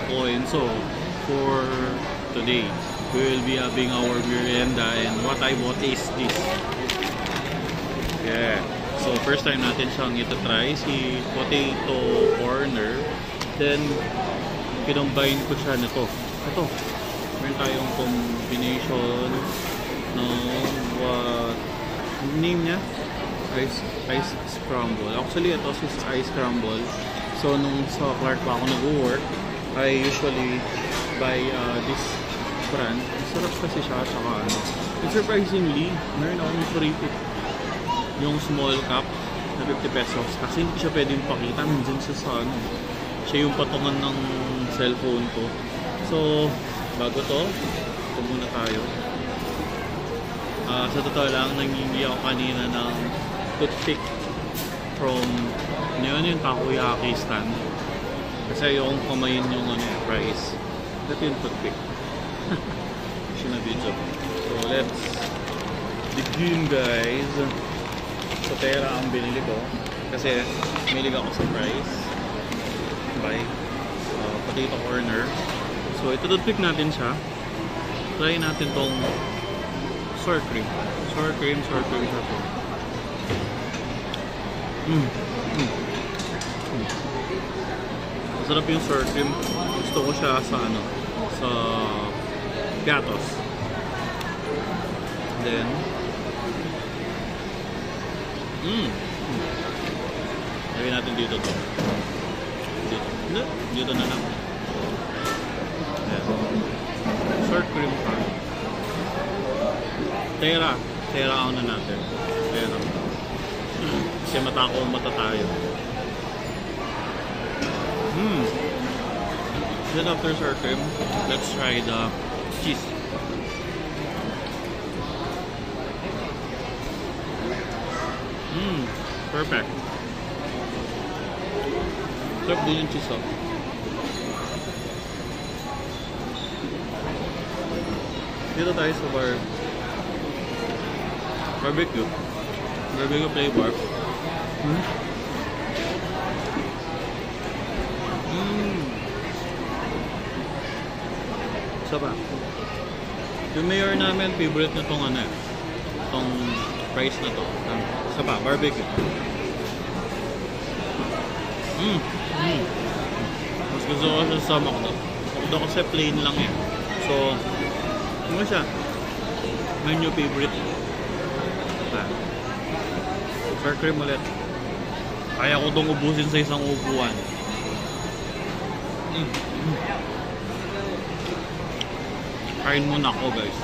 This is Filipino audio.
coins. So for today, we will be having our merienda, and what I bought is this. Yeah. So first time natin siyang ito-try, si potato corner. Then kinumbine ko siya nito. Ito. Meron tayong combination ng name niya, ice scramble. Actually ito is ice scramble. So nung sa Clark pa ako nag-work, I usually buy this brand. Sarap kasi siya, saka ano. And surprisingly, meron akong favorite yung small cup na 50 pesos. Kasi hindi siya pwedeng pakita. Minsan siya sa ano, siya yung patungan ng cellphone ko. So, bago to, ito muna tayo. Sa totoo lang, nangingi ako kanina ng toothpick from yung takoyaki stand. Kasi yung kumain yung ano, price. Ito yung toothpick. Siya na video. So, let's begin, guys. So, pera ang binili ko. Kasi, milig ako sa price. By potato corner. So, ito toothpick natin siya. Try natin tong sour cream. Sour cream siya to. Masarap yung sour cream. Gusto ko siya sa ano, sa gatos. Then lagyan natin dito to. Dito na lang. Sour cream pa. Tera ako na natin. Tera. Kasi mata tayo. Then after sour cream, let's try the cheese. Perfect. Sarap din yung cheese, oh. Dito tayo sa barbecue flavor. Isa pa. Yung mayor namin, favorite na tong ano, tong price na to. Isa pa, barbecue. Mas gusto ko sa sama ko to. Ito kasi plain lang eh. So, ano siya? Menu favorite. Sour cream ulit. Kaya ko itong ubusin sa isang upuan. Kain muna ako, guys.